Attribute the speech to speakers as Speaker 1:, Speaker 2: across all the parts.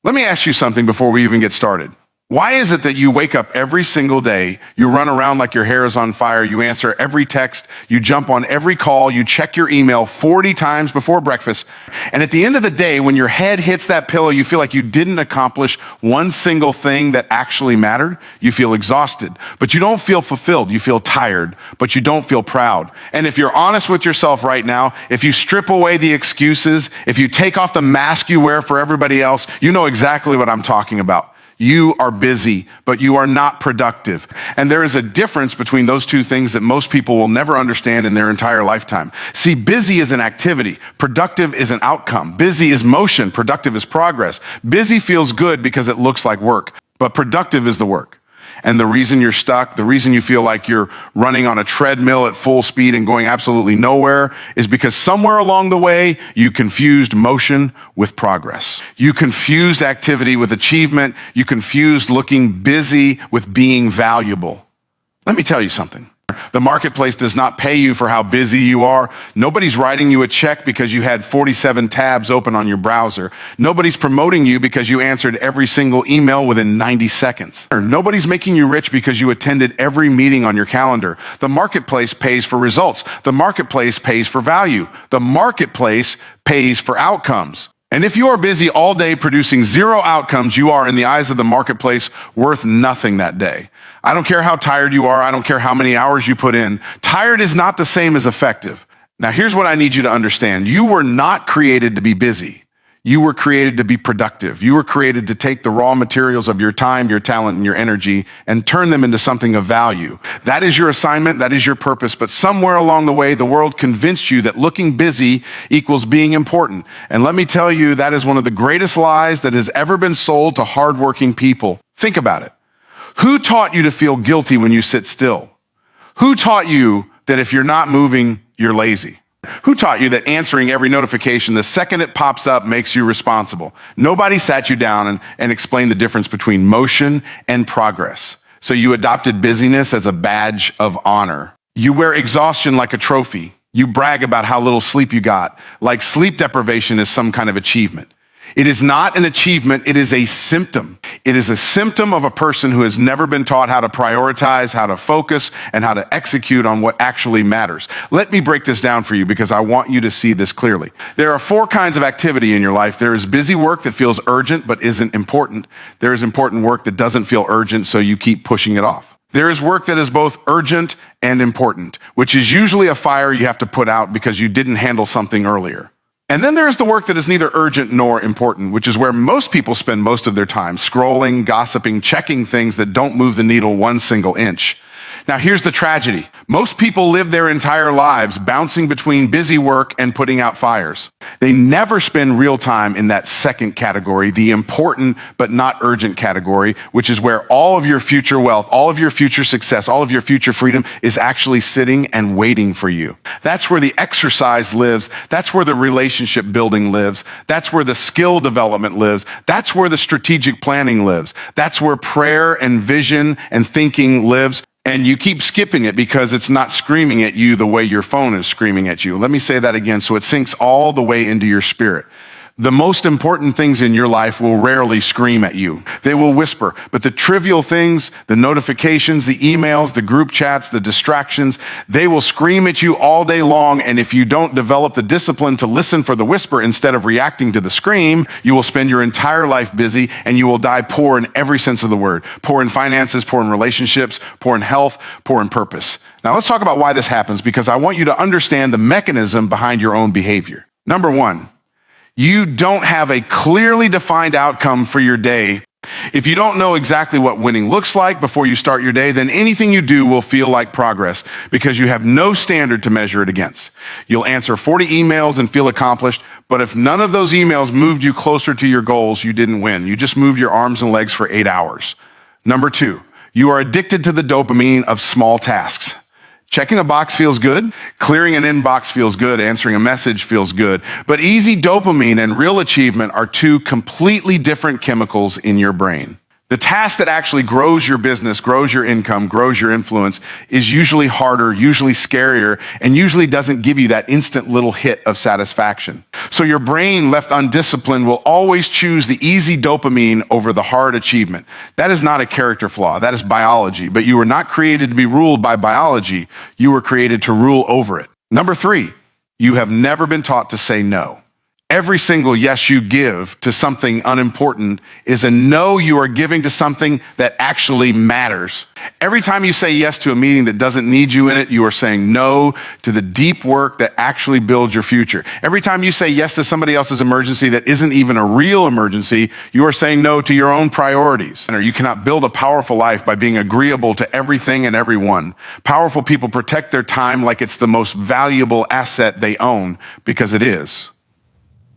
Speaker 1: Let me ask you something before we even get started. Why is it that you wake up every single day, you run around like your hair is on fire, you answer every text, you jump on every call, you check your email 40 times before breakfast, and at the end of the day, when your head hits that pillow, you feel like you didn't accomplish one single thing that actually mattered? You feel exhausted, but you don't feel fulfilled. You feel tired, but you don't feel proud. And if you're honest with yourself right now, if you strip away the excuses, if you take off the mask you wear for everybody else, you know exactly what I'm talking about. You are busy, but you are not productive. And there is a difference between those two things that most people will never understand in their entire lifetime. See, busy is an activity. Productive is an outcome. Busy is motion. Productive is progress. Busy feels good because it looks like work, but productive is the work. And the reason you're stuck, the reason you feel like you're running on a treadmill at full speed and going absolutely nowhere is because somewhere along the way, you confused motion with progress. You confused activity with achievement. You confused looking busy with being valuable. Let me tell you something. The marketplace does not pay you for how busy you are. Nobody's writing you a check because you had 47 tabs open on your browser. Nobody's promoting you because you answered every single email within 90 seconds. Nobody's making you rich because you attended every meeting on your calendar. The marketplace pays for results. The marketplace pays for value. The marketplace pays for outcomes. And if you are busy all day producing zero outcomes, you are, in the eyes of the marketplace, worth nothing that day. I don't care how tired you are. I don't care how many hours you put in. Tired is not the same as effective. Now, here's what I need you to understand. You were not created to be busy. You were created to be productive. You were created to take the raw materials of your time, your talent, and your energy and turn them into something of value. That is your assignment. That is your purpose. But somewhere along the way, the world convinced you that looking busy equals being important. And let me tell you, that is one of the greatest lies that has ever been sold to hardworking people. Think about it. Who taught you to feel guilty when you sit still? Who taught you that if you're not moving, you're lazy? Who taught you that answering every notification the second it pops up makes you responsible? Nobody sat you down and explained the difference between motion and progress. So you adopted busyness as a badge of honor. You wear exhaustion like a trophy. You brag about how little sleep you got, like sleep deprivation is some kind of achievement. It is not an achievement, it is a symptom. It is a symptom of a person who has never been taught how to prioritize, how to focus, and how to execute on what actually matters. Let me break this down for you because I want you to see this clearly. There are 4 kinds of activity in your life. There is busy work that feels urgent but isn't important. There is important work that doesn't feel urgent, so you keep pushing it off. There is work that is both urgent and important, which is usually a fire you have to put out because you didn't handle something earlier. And then there is the work that is neither urgent nor important, which is where most people spend most of their time, scrolling, gossiping, checking things that don't move the needle one single inch. Now, here's the tragedy. Most people live their entire lives bouncing between busy work and putting out fires. They never spend real time in that second category, the important but not urgent category, which is where all of your future wealth, all of your future success, all of your future freedom is actually sitting and waiting for you. That's where the exercise lives. That's where the relationship building lives. That's where the skill development lives. That's where the strategic planning lives. That's where prayer and vision and thinking lives. And you keep skipping it because it's not screaming at you the way your phone is screaming at you. Let me say that again so it sinks all the way into your spirit. The most important things in your life will rarely scream at you. They will whisper, but the trivial things, the notifications, the emails, the group chats, the distractions, they will scream at you all day long. And if you don't develop the discipline to listen for the whisper instead of reacting to the scream, you will spend your entire life busy and you will die poor in every sense of the word. Poor in finances, poor in relationships, poor in health, poor in purpose. Now let's talk about why this happens because I want you to understand the mechanism behind your own behavior. Number 1, you don't have a clearly defined outcome for your day. If you don't know exactly what winning looks like before you start your day, then anything you do will feel like progress because you have no standard to measure it against. You'll answer 40 emails and feel accomplished, but if none of those emails moved you closer to your goals, you didn't win. You just moved your arms and legs for 8 hours. Number 2, you are addicted to the dopamine of small tasks. Checking a box feels good. Clearing an inbox feels good. Answering a message feels good. But easy dopamine and real achievement are 2 completely different chemicals in your brain. The task that actually grows your business, grows your income, grows your influence is usually harder, usually scarier, and usually doesn't give you that instant little hit of satisfaction. So your brain, left undisciplined, will always choose the easy dopamine over the hard achievement. That is not a character flaw, that is biology. But you were not created to be ruled by biology, you were created to rule over it. Number 3, you have never been taught to say no. Every single yes you give to something unimportant is a no you are giving to something that actually matters. Every time you say yes to a meeting that doesn't need you in it, you are saying no to the deep work that actually builds your future. Every time you say yes to somebody else's emergency that isn't even a real emergency, you are saying no to your own priorities. You cannot build a powerful life by being agreeable to everything and everyone. Powerful people protect their time like it's the most valuable asset they own, because it is.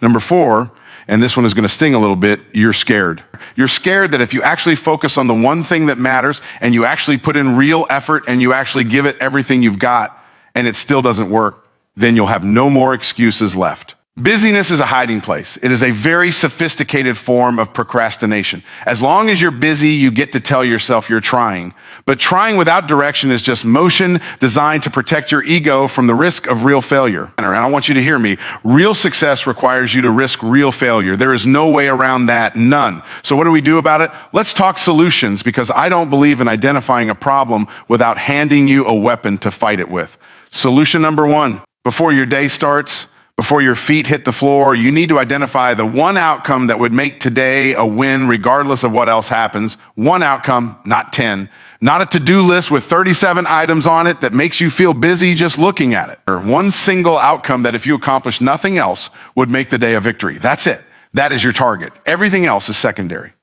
Speaker 1: Number 4, and this one is going to sting a little bit, you're scared. You're scared that if you actually focus on the one thing that matters and you actually put in real effort and you actually give it everything you've got and it still doesn't work, then you'll have no more excuses left. Busyness is a hiding place. It is a very sophisticated form of procrastination. As long as you're busy, you get to tell yourself you're trying. But trying without direction is just motion designed to protect your ego from the risk of real failure. And I want you to hear me. Real success requires you to risk real failure. There is no way around that, none. So what do we do about it? Let's talk solutions, because I don't believe in identifying a problem without handing you a weapon to fight it with. Solution number 1, before your day starts, before your feet hit the floor, you need to identify the one outcome that would make today a win regardless of what else happens. One outcome, not 10. Not a to-do list with 37 items on it that makes you feel busy just looking at it. Or one single outcome that if you accomplish nothing else would make the day a victory. That's it. That is your target. Everything else is secondary.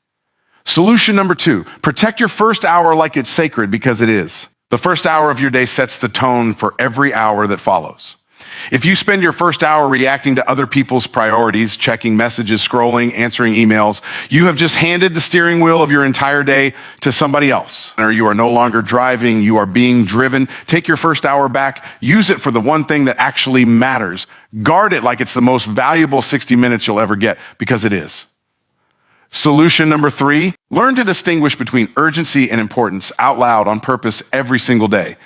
Speaker 1: Solution number 2, protect your first hour like it's sacred, because it is. The first hour of your day sets the tone for every hour that follows. If you spend your first hour reacting to other people's priorities, checking messages, scrolling, answering emails, you have just handed the steering wheel of your entire day to somebody else. Or you are no longer driving, you are being driven. Take your first hour back, use it for the one thing that actually matters. Guard it like it's the most valuable 60 minutes you'll ever get, because it is. Solution number 3, learn to distinguish between urgency and importance out loud on purpose every single day.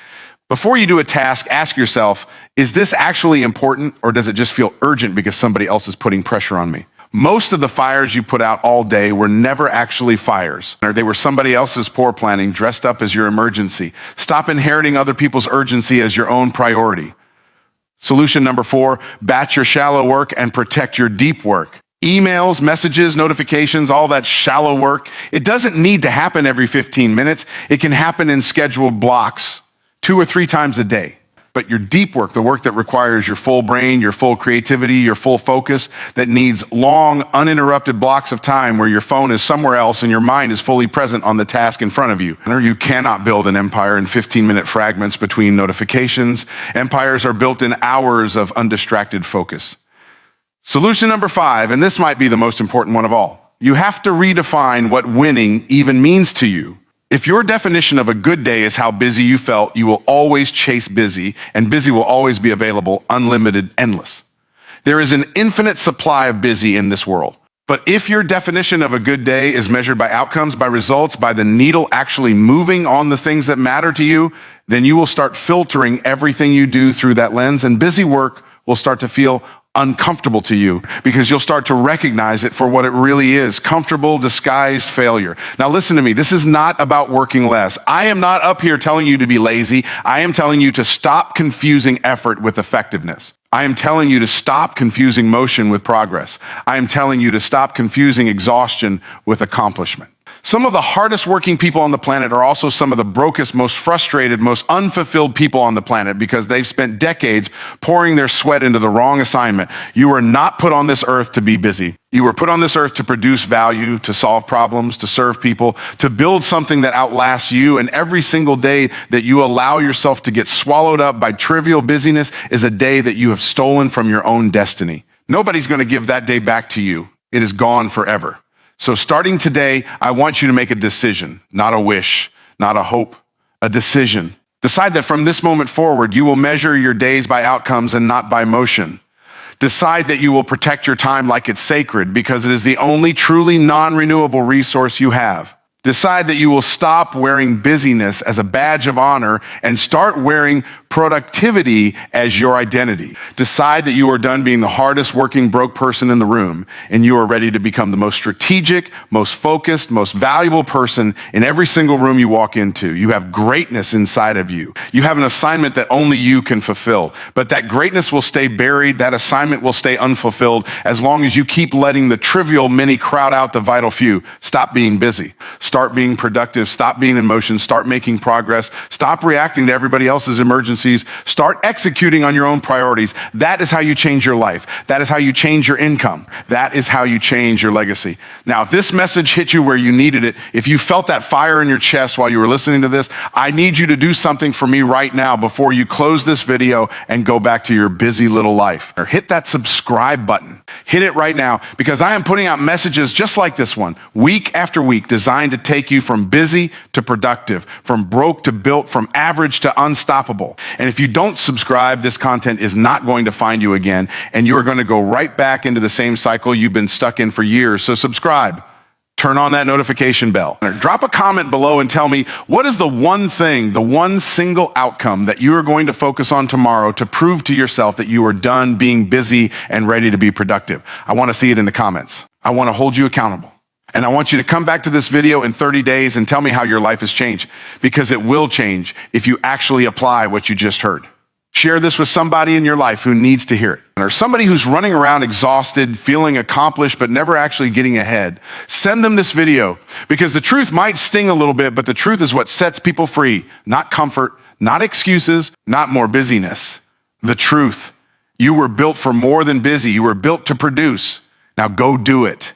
Speaker 1: Before you do a task, ask yourself, is this actually important, or does it just feel urgent because somebody else is putting pressure on me? Most of the fires you put out all day were never actually fires, or they were somebody else's poor planning dressed up as your emergency. Stop inheriting other people's urgency as your own priority. Solution number 4, batch your shallow work and protect your deep work. Emails, messages, notifications, all that shallow work, it doesn't need to happen every 15 minutes. It can happen in scheduled blocks, 2 or 3 times a day. But your deep work, the work that requires your full brain, your full creativity, your full focus, that needs long, uninterrupted blocks of time where your phone is somewhere else and your mind is fully present on the task in front of you. You cannot build an empire in 15-minute fragments between notifications. Empires are built in hours of undistracted focus. Solution number 5, and this might be the most important one of all. You have to redefine what winning even means to you. If your definition of a good day is how busy you felt, you will always chase busy, and busy will always be available, unlimited, endless. There is an infinite supply of busy in this world. But if your definition of a good day is measured by outcomes, by results, by the needle actually moving on the things that matter to you, then you will start filtering everything you do through that lens, and busy work will start to feel uncomfortable to you, because you'll start to recognize it for what it really is: comfortable, disguised failure. Now listen to me, this is not about working less. I am not up here telling you to be lazy. I am telling you to stop confusing effort with effectiveness. I am telling you to stop confusing motion with progress. I am telling you to stop confusing exhaustion with accomplishment. Some of the hardest working people on the planet are also some of the brokest, most frustrated, most unfulfilled people on the planet, because they've spent decades pouring their sweat into the wrong assignment. You were not put on this earth to be busy. You were put on this earth to produce value, to solve problems, to serve people, to build something that outlasts you. And every single day that you allow yourself to get swallowed up by trivial busyness is a day that you have stolen from your own destiny. Nobody's going to give that day back to you. It is gone forever. So starting today, I want you to make a decision, not a wish, not a hope, a decision. Decide that from this moment forward, you will measure your days by outcomes and not by motion. Decide that you will protect your time like it's sacred, because it is the only truly non-renewable resource you have. Decide that you will stop wearing busyness as a badge of honor and start wearing productivity as your identity. Decide that you are done being the hardest working broke person in the room and you are ready to become the most strategic, most focused, most valuable person in every single room you walk into. You have greatness inside of you. You have an assignment that only you can fulfill, but that greatness will stay buried. That assignment will stay unfulfilled as long as you keep letting the trivial many crowd out the vital few. Stop being busy. Start being productive. Stop being in motion. Start making progress. Stop reacting to everybody else's emergencies. Start executing on your own priorities. That is how you change your life. That is how you change your income. That is how you change your legacy. Now, if this message hit you where you needed it, if you felt that fire in your chest while you were listening to this, I need you to do something for me right now before you close this video and go back to your busy little life. Or hit that subscribe button. Hit it right now because I am putting out messages just like this one, week after week, designed to take you from busy to productive, from broke to built, from average to unstoppable. And if you don't subscribe, this content is not going to find you again, and you are going to go right back into the same cycle you've been stuck in for years. So subscribe. Turn on that notification bell. Drop a comment below and tell me, what is the one thing, the one single outcome that you are going to focus on tomorrow to prove to yourself that you are done being busy and ready to be productive? I want to see it in the comments. I want to hold you accountable. And I want you to come back to this video in 30 days and tell me how your life has changed, because it will change if you actually apply what you just heard. Share this with somebody in your life who needs to hear it. Or somebody who's running around exhausted, feeling accomplished, but never actually getting ahead. Send them this video, because the truth might sting a little bit, but the truth is what sets people free. Not comfort, not excuses, not more busyness. The truth. You were built for more than busy. You were built to produce. Now go do it.